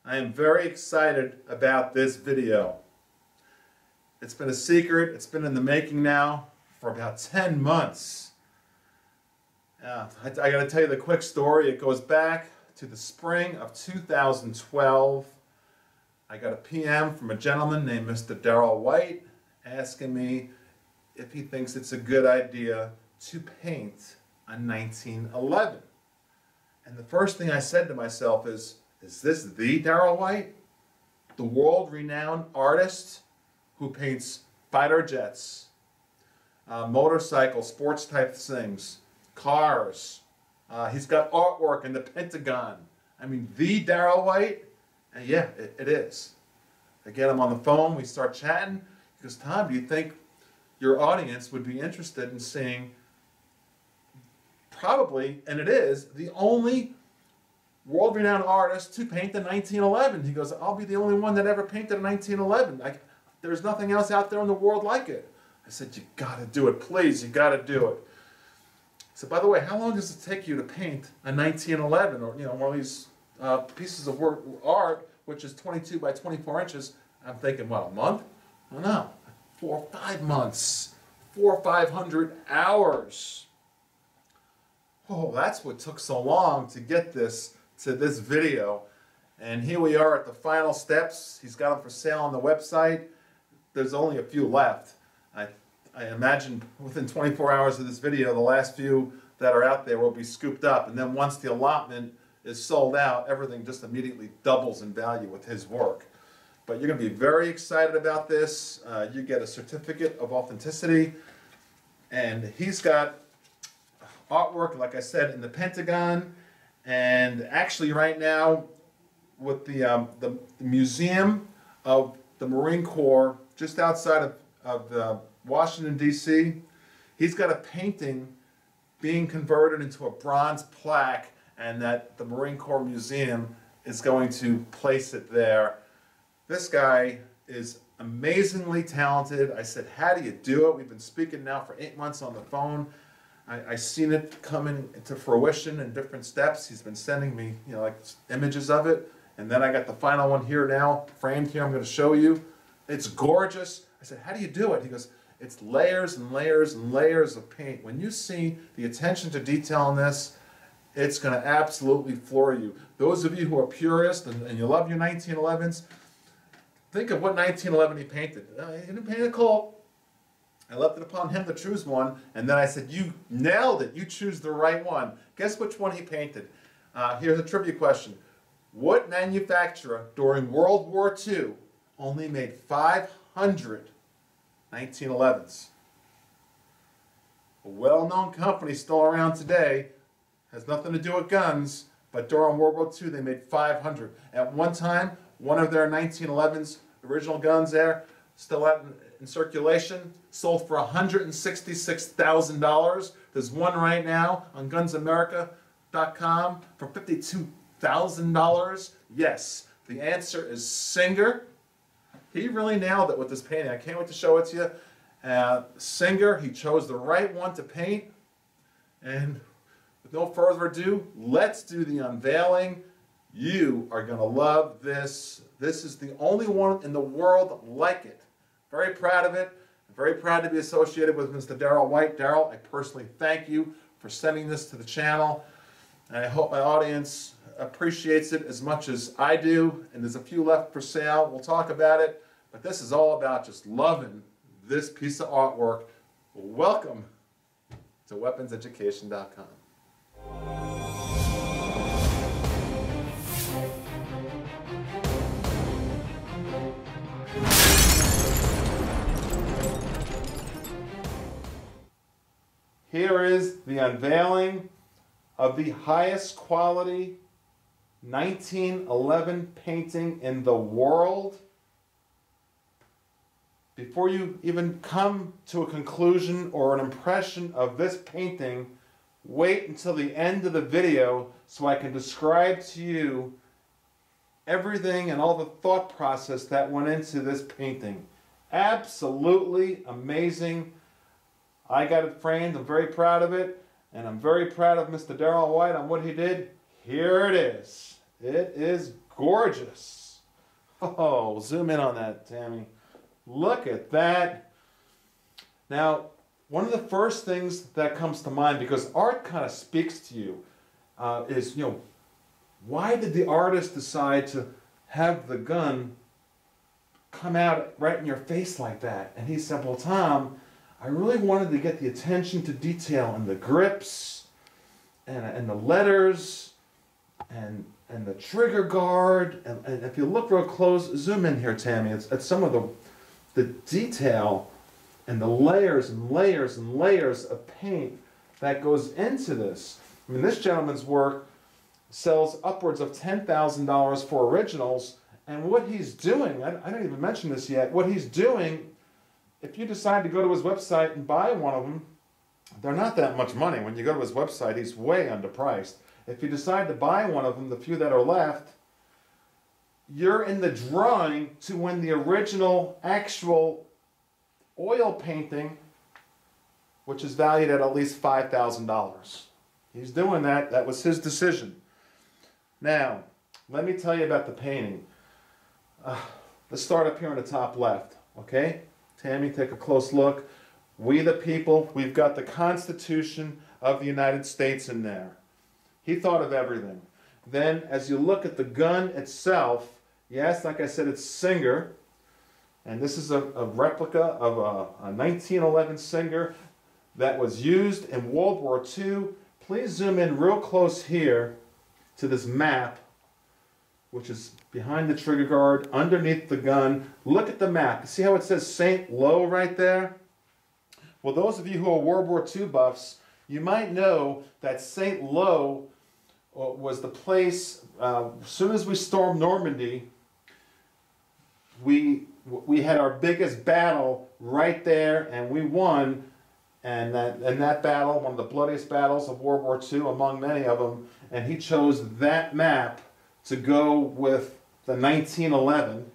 I am very excited about this video. It's been a secret. It's been in the making now for about 10 months. I got to tell you the quick story. It goes back to the spring of 2012. I got a PM from a gentleman named Mr. Darryl White asking me if he thinks it's a good idea to paint a 1911. And the first thing I said to myself is this the Darryl White? The world-renowned artist who paints fighter jets, motorcycles, sports type things, cars. He's got artwork in the Pentagon. I mean, the Darryl White? And yeah, it is. Again, I'm on the phone, we start chatting. He goes, Tom, do you think your audience would be interested in seeing probably, and it is, the only world-renowned artist to paint the 1911. He goes, I'll be the only one that ever painted a 1911. There's nothing else out there in the world like it. I said, you gotta do it, please, you gotta do it. So by the way, how long does it take you to paint a 1911 or one of these pieces of art which is 22 by 24 inches? I'm thinking, what, a month? Oh, no, 4 or 5 months, 400 or 500 hours. Oh, that's what took so long to get this to this video. And here we are at the final steps. He's got them for sale on the website. There's only a few left. I imagine within 24 hours of this video, the last few that are out there will be scooped up. And then once the allotment is sold out, everything just immediately doubles in value with his work. But you're going to be very excited about this. You get a certificate of authenticity. And he's got artwork, like I said, in the Pentagon. And actually right now, with the Museum of the Marine Corps, just outside of Washington, D.C., he's got a painting being converted into a bronze plaque, and that the Marine Corps Museum is going to place it there. This guy is amazingly talented. I said, how do you do it? We've been speaking now for 8 months on the phone. I've seen it coming into fruition in different steps. He's been sending me, like images of it. And then I got the final one here now, framed here, I'm going to show you. It's gorgeous. I said, how do you do it? He goes, it's layers and layers and layers of paint. When you see the attention to detail in this, it's going to absolutely floor you. Those of you who are purists and you love your 1911s, think of what 1911 he painted. He didn't paint a Colt. I left it upon him to choose one, and then I said, you nailed it. You choose the right one. Guess which one he painted. Here's a trivia question. What manufacturer during World War II only made 500 1911s? A well-known company still around today, has nothing to do with guns, but during World War II they made 500. At one time, one of their 1911s, original guns there, still out in circulation, sold for $166,000. There's one right now on GunsAmerica.com for $52,000. Yes, the answer is Singer. He really nailed it with this painting. I can't wait to show it to you. Singer, he chose the right one to paint. And with no further ado, let's do the unveiling. You are going to love this. This is the only one in the world like it. Very proud of it. I'm very proud to be associated with Mr. Darryl White. Darryl, I personally thank you for sending this to the channel. And I hope my audience appreciates it as much as I do. And there's a few left for sale. We'll talk about it. But this is all about just loving this piece of artwork. Welcome to weaponseducation.com. Here is the unveiling of the highest quality 1911 painting in the world. Before you even come to a conclusion or an impression of this painting, wait until the end of the video so I can describe to you everything and all the thought process that went into this painting. Absolutely amazing. I got it framed. I'm very proud of it. And I'm very proud of Mr. Darryl White on what he did. Here it is. It is gorgeous. Oh, zoom in on that, Tammy. Look at that. Now, one of the first things that comes to mind, because art kind of speaks to you, is, why did the artist decide to have the gun come out right in your face like that? And he said, well, Tom, I really wanted to get the attention to detail in the grips and the letters and the trigger guard. And if you look real close, zoom in here, Tammy, at some of the detail and the layers and layers and layers of paint that goes into this. I mean, this gentleman's work sells upwards of $10,000 for originals, and what he's doing, I didn't even mention this yet, what he's doing, if you decide to go to his website and buy one of them, they're not that much money. When you go to his website, he's way underpriced. If you decide to buy one of them, the few that are left, you're in the drawing to win the original actual oil painting, which is valued at least $5,000. He's doing that. That was his decision. Now, let me tell you about the painting. Let's start up here on the top left, okay? Tammy, take a close look. We the people, we've got the Constitution of the United States in there. He thought of everything. Then, as you look at the gun itself, yes, like I said, it's Singer. And this is a replica of a 1911 Singer that was used in World War II. Please zoom in real close here to this map, which is behind the trigger guard, underneath the gun. Look at the map. See how it says St. Lo right there? Well, those of you who are World War II buffs, you might know that St. Lo was the place, as soon as we stormed Normandy, we had our biggest battle right there, and we won. And that battle, one of the bloodiest battles of World War II, among many of them, and he chose that map to go with the 1911.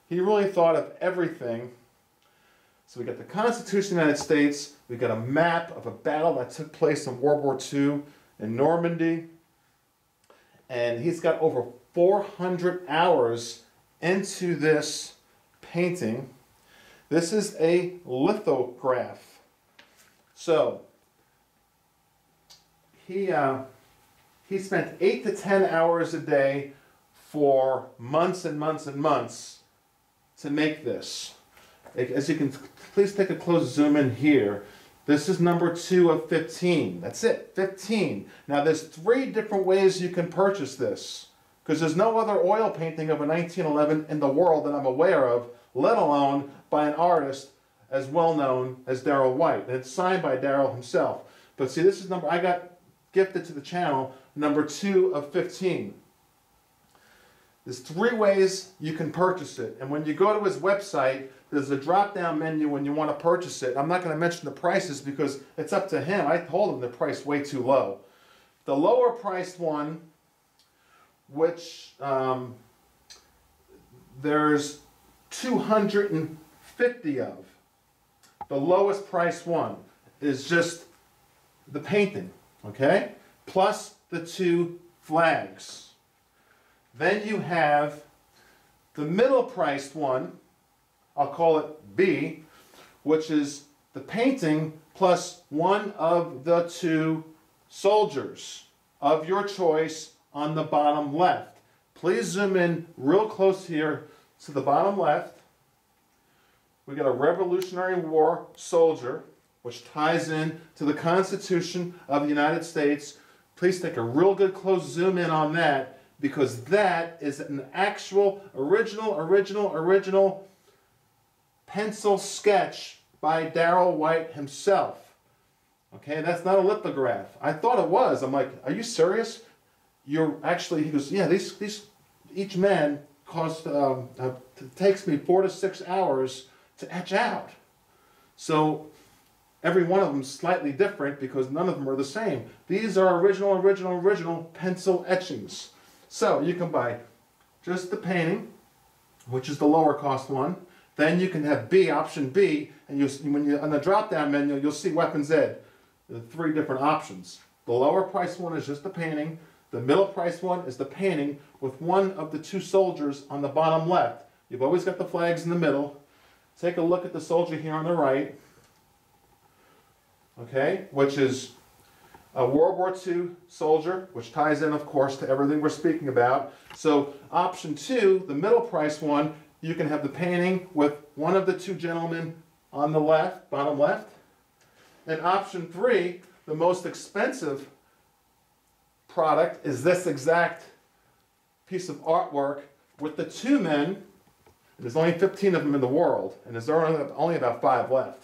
He really thought of everything. So we got the Constitution of the United States, we got a map of a battle that took place in World War II in Normandy, and he's got over 400 hours into this painting. This is a lithograph. So he spent 8 to 10 hours a day for months and months and months to make this. As you can, please take a close zoom in here. This is number 2 of 15. That's it, 15. Now there's 3 different ways you can purchase this, because there's no other oil painting of a 1911 in the world that I'm aware of, let alone by an artist as well known as Darryl White. And it's signed by Darryl himself. But see, this is number, I got gifted to the channel, number 2 of 15. There's 3 ways you can purchase it. And when you go to his website, there's a drop-down menu when you want to purchase it. I'm not going to mention the prices because it's up to him. I told him the price way too low. The lower priced one, which there's 250 of. The lowest priced one is just the painting, okay? Plus the 2 flags. Then you have the middle priced one, I'll call it B, which is the painting plus one of the 2 soldiers of your choice on the bottom left. Please zoom in real close here to the bottom left. We got a Revolutionary War soldier, which ties in to the Constitution of the United States. Please take a real good close zoom in on that, because that is an actual original pencil sketch by Darryl White himself. Okay, that's not a lithograph. I thought it was. I'm like, are you serious? You're actually, he goes, yeah, these each man cost, takes me 4 to 6 hours to etch out. So every one of them is slightly different because none of them are the same. These are original pencil etchings. So you can buy just the painting, which is the lower cost one. Then you can have B, option B, and when you on the drop-down menu, you'll see Weapons Ed. There are 3 different options. The lower price one is just the painting. The middle price one is the painting with one of the two soldiers on the bottom left. You've always got the flags in the middle. Take a look at the soldier here on the right, okay, which is a World War II soldier, which ties in, of course, to everything we're speaking about. So option 2, the middle price one, you can have the painting with one of the two gentlemen on the left, bottom left. And option 3, the most expensive product, is this exact piece of artwork with the two men. There's only 15 of them in the world, and there's only about 5 left.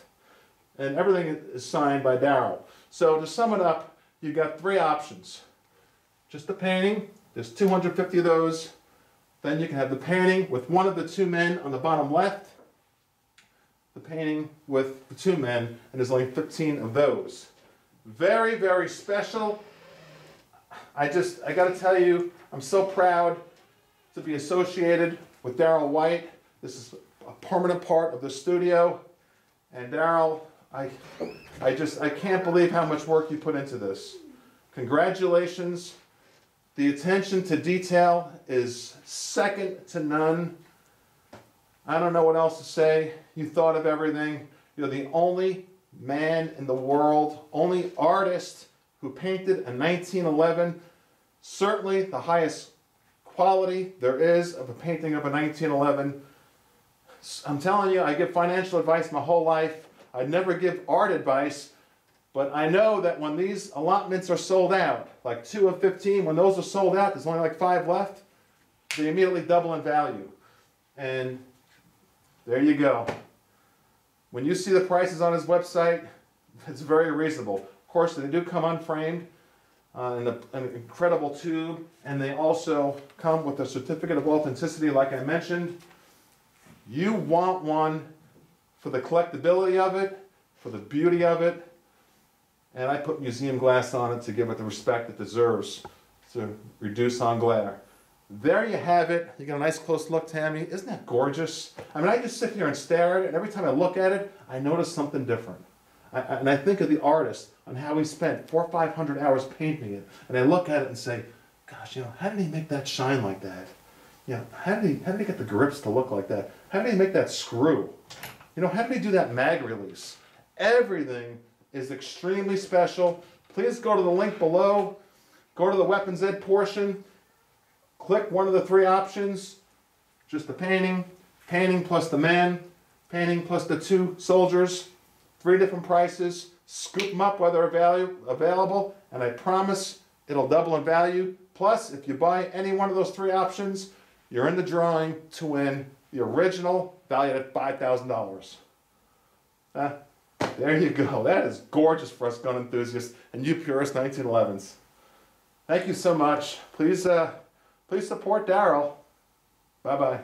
And everything is signed by Darryl. So to sum it up, you've got 3 options. Just the painting, there's 250 of those. Then you can have the painting with one of the two men on the bottom left, the painting with the two men, and there's only 15 of those. Very, very special. I got to tell you, I'm so proud to be associated with Darryl White. This is a permanent part of the studio. And Darryl, I can't believe how much work you put into this. Congratulations. The attention to detail is second to none. I don't know what else to say. You thought of everything. You're the only man in the world, only artist who painted a 1911, certainly the highest quality there is of a painting of a 1911. I'm telling you, I give financial advice my whole life. I never give art advice, but I know that when these allotments are sold out, like 2 of 15, when those are sold out, there's only like 5 left, they immediately double in value. And there you go. When you see the prices on his website, it's very reasonable. Of course, they do come unframed in an incredible tube, and they also come with a certificate of authenticity, like I mentioned. You want one for the collectability of it, for the beauty of it, and I put museum glass on it to give it the respect it deserves, to reduce on glare. There you have it. You got a nice close look, Tammy. Isn't that gorgeous? I mean, I just sit here and stare at it, and every time I look at it, I notice something different. And I think of the artist on how he spent 400 or 500 hours painting it, and I look at it and say, gosh, you know, how did he make that shine like that? You know, how did he get the grips to look like that? How did he make that screw? You know, how did he do that mag release? Everything is extremely special. Please go to the link below. Go to the Weapons Ed portion. Click one of the 3 options. Just the painting, painting plus the man, painting plus the 2 soldiers. 3 different prices. Scoop them up while they're available, and I promise it'll double in value. Plus, if you buy any one of those 3 options, you're in the drawing to win the original, valued at $5,000. There you go. That is gorgeous for us gun enthusiasts and you purist 1911s. Thank you so much. Please support Darryl. Bye-bye.